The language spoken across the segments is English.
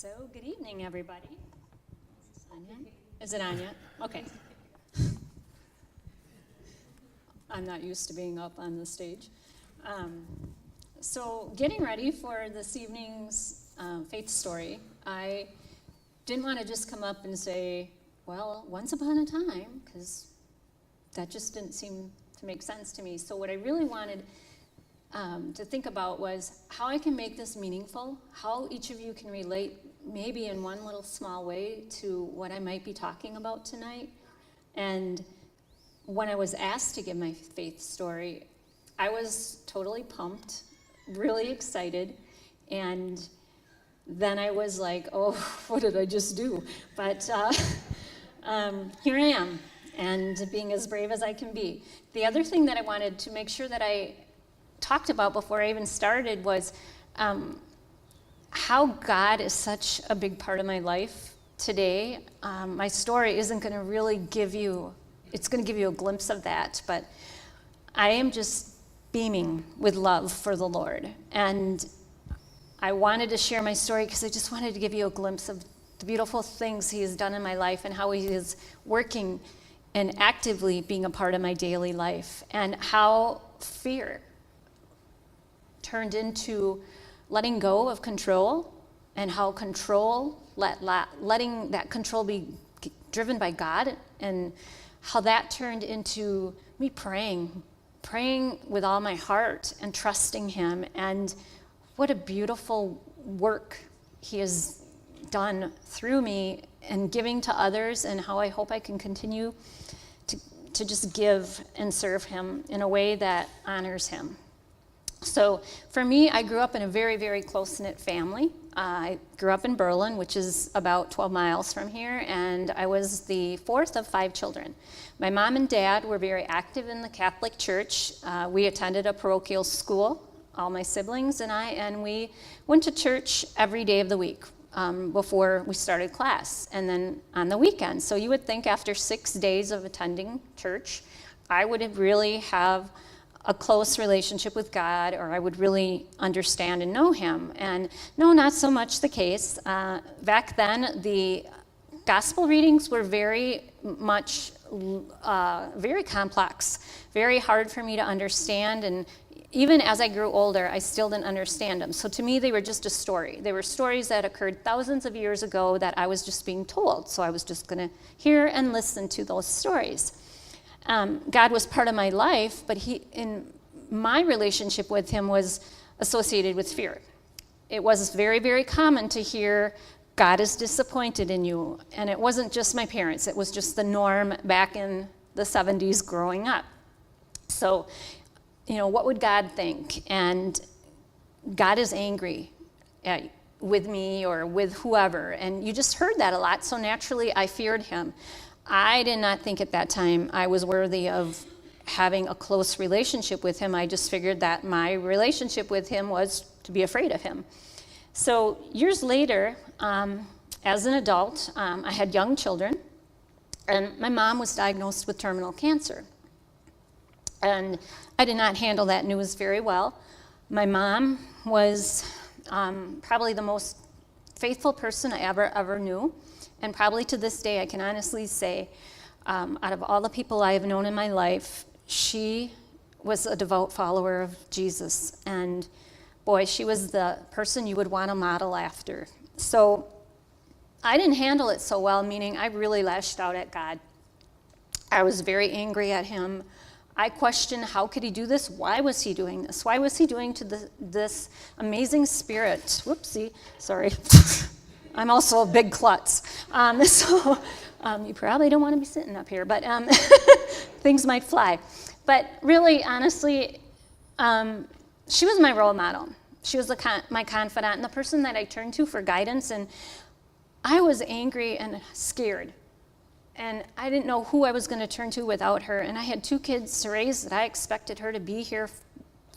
So, good evening, everybody. Is it on yet? Okay. I'm not used to being up on the stage. So, getting ready for this evening's faith story, I didn't want to just come up and say, well, once upon a time, because that just didn't seem to make sense to me. So what I really wanted to think about was how I can make this meaningful, how each of you can relate maybe in one little small way to what I might be talking about tonight. And when I was asked to give my faith story, I was totally pumped, really excited, and then I was like, oh, what did I just do? But here I am, and being as brave as I can be. The other thing that I wanted to make sure that I talked about before I even started was how God is such a big part of my life today. My story isn't going to really give you, it's going to give you a glimpse of that, but I am just beaming with love for the Lord. And I wanted to share my story because I just wanted to give you a glimpse of the beautiful things He has done in my life and how He is working and actively being a part of my daily life, and how fear turned into letting go of control, and how letting that control be driven by God, and how that turned into me praying with all my heart and trusting Him, and what a beautiful work He has done through me and giving to others, and how I hope I can continue to just give and serve Him in a way that honors Him. So for me, I grew up in a very, very close-knit family. I grew up in Berlin, which is about 12 miles from here, and I was the fourth of 5 children. My mom and dad were very active in the Catholic Church. We attended a parochial school, all my siblings and I, and we went to church every day of the week before we started class, and then on the weekends. So you would think after 6 days of attending church, I would really have a close relationship with God, or I would really understand and know Him. And no, not so much the case. Back then, the gospel readings were very much, very complex, very hard for me to understand, and even as I grew older, I still didn't understand them. So to me, they were just a story. They were stories that occurred thousands of years ago that I was just being told. So I was just going to hear and listen to those stories. God was part of my life, but in my relationship with Him was associated with fear. It was very, very common to hear, God is disappointed in you. And it wasn't just my parents. It was just the norm back in the 70s growing up. So, what would God think? And God is angry with me or with whoever. And you just heard that a lot. So naturally, I feared Him. I did not think at that time I was worthy of having a close relationship with Him. I just figured that my relationship with Him was to be afraid of Him. So years later, as an adult, I had young children, and my mom was diagnosed with terminal cancer. And I did not handle that news very well. My mom was probably the most faithful person I ever knew. And probably to this day, I can honestly say, out of all the people I have known in my life, she was a devout follower of Jesus. And boy, she was the person you would want to model after. So I didn't handle it so well, meaning I really lashed out at God. I was very angry at Him. I questioned, how could He do this? Why was He doing this? Why was He doing to this amazing spirit? Whoopsie, sorry. I'm also a big klutz. So you probably don't want to be sitting up here, but things might fly. But really, honestly, she was my role model. She was my confidant and the person that I turned to for guidance. And I was angry and scared. And I didn't know who I was going to turn to without her. And I had 2 kids to raise that I expected her to be here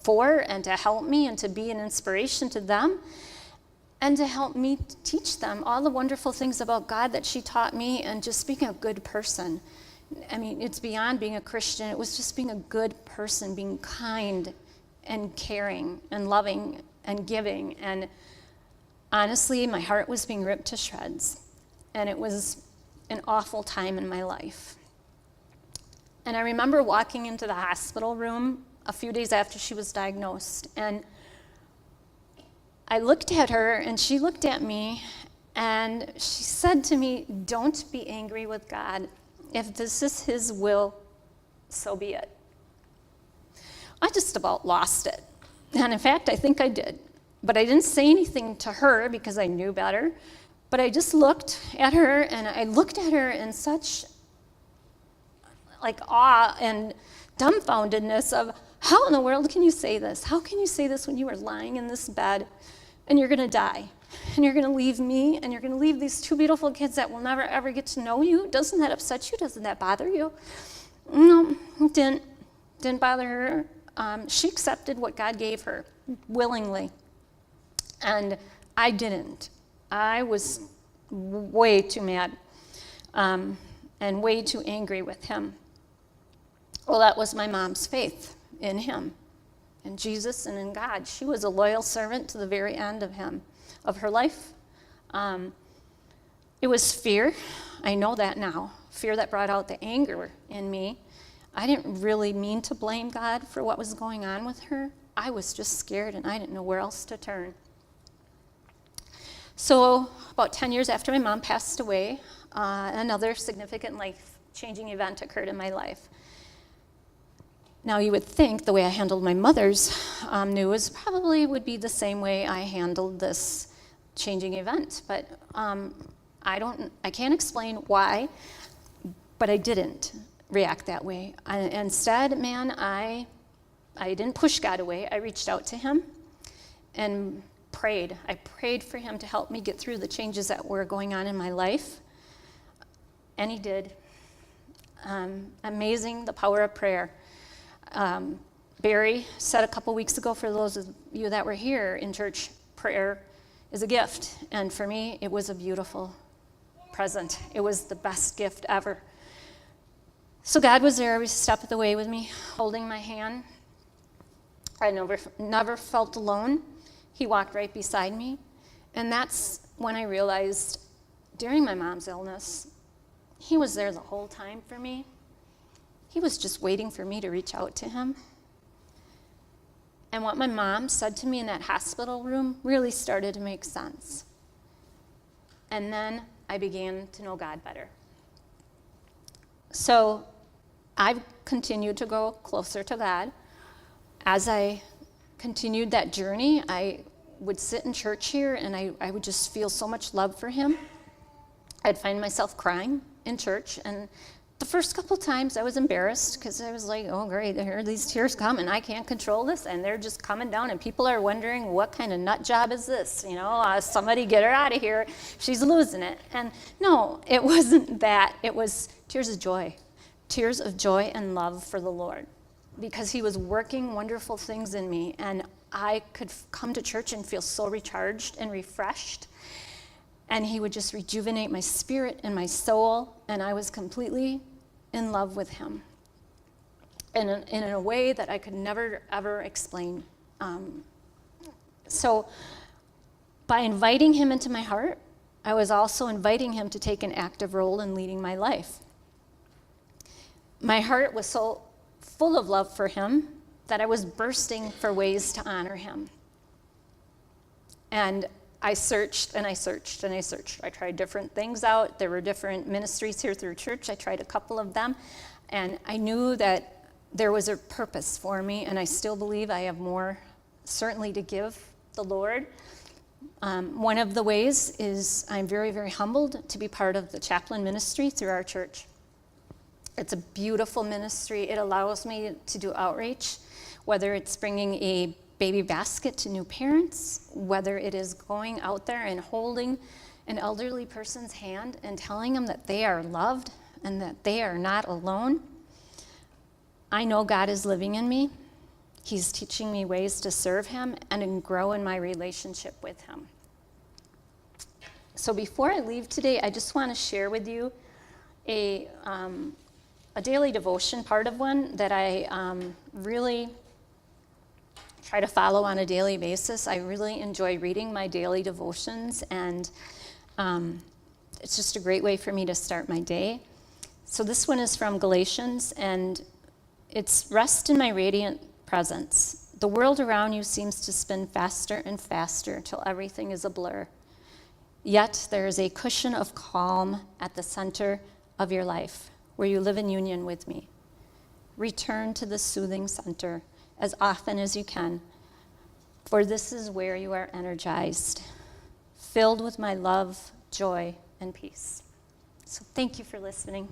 for and to help me and to be an inspiration to them and to help me teach them all the wonderful things about God that she taught me, and just being a good person. I mean, it's beyond being a Christian. It was just being a good person, being kind and caring and loving and giving. And honestly, my heart was being ripped to shreds, and it was an awful time in my life. And I remember walking into the hospital room a few days after she was diagnosed, and I looked at her, and she looked at me, and she said to me, "Don't be angry with God. If this is his will, so be it." I just about lost it. And in fact, I think I did. But I didn't say anything to her because I knew better. But I just looked at her, and I looked at her in such like awe and dumbfoundedness of, how in the world can you say this? How can you say this when you are lying in this bed and you're going to die? And you're going to leave me, and you're going to leave these two beautiful kids that will never, ever get to know you? Doesn't that upset you? Doesn't that bother you? No, it didn't bother her. She accepted what God gave her willingly, and I didn't. I was way too mad and way too angry with him. Well, that was my mom's faith in him, in Jesus and in God. She was a loyal servant to the very end of her life. It was fear. I know that now. Fear that brought out the anger in me. I didn't really mean to blame God for what was going on with her. I was just scared, and I didn't know where else to turn. So about 10 years after my mom passed away, another significant life-changing event occurred in my life. Now, you would think the way I handled my mother's news probably would be the same way I handled this changing event, but I can't explain why, but I didn't react that way. Instead, I didn't push God away. I reached out to him and prayed. I prayed for him to help me get through the changes that were going on in my life, and he did. Amazing, the power of prayer. Barry said a couple weeks ago, for those of you that were here in church, prayer is a gift, and for me, it was a beautiful present. It was the best gift ever. So God was there every step of the way with me, holding my hand. I never felt alone. He walked right beside me, and that's when I realized during my mom's illness, he was there the whole time for me. He was just waiting for me to reach out to him. And what my mom said to me in that hospital room really started to make sense. And then I began to know God better. So I've continued to go closer to God. As I continued that journey, I would sit in church here, and I would just feel so much love for him. I'd find myself crying in church, and the first couple times I was embarrassed because I was like, oh great, here are these tears come, and I can't control this, and they're just coming down, and people are wondering, what kind of nut job is this? Somebody get her out of here. She's losing it. And no, it wasn't that. It was tears of joy and love for the Lord, because he was working wonderful things in me, and I could come to church and feel so recharged and refreshed. And he would just rejuvenate my spirit and my soul, and I was completely in love with him in a way that I could never, ever explain. So by inviting him into my heart, I was also inviting him to take an active role in leading my life. My heart was so full of love for him that I was bursting for ways to honor him. And I searched and I searched and I searched. I tried different things out. There were different ministries here through church. I tried a couple of them, and I knew that there was a purpose for me, and I still believe I have more certainly to give the Lord. One of the ways is I'm very, very humbled to be part of the chaplain ministry through our church. It's a beautiful ministry. It allows me to do outreach, whether it's bringing a baby basket to new parents, whether it is going out there and holding an elderly person's hand and telling them that they are loved and that they are not alone. I know God is living in me. He's teaching me ways to serve him and grow in my relationship with him. So before I leave today, I just want to share with you a daily devotion, part of one that I really try to follow on a daily basis. I really enjoy reading my daily devotions, and it's just a great way for me to start my day. So this one is from Galatians, and it's rest in my radiant presence. The world around you seems to spin faster and faster till everything is a blur. Yet there is a cushion of calm at the center of your life where you live in union with me. Return to the soothing center as often as you can, for this is where you are energized, filled with my love, joy, and peace. So thank you for listening.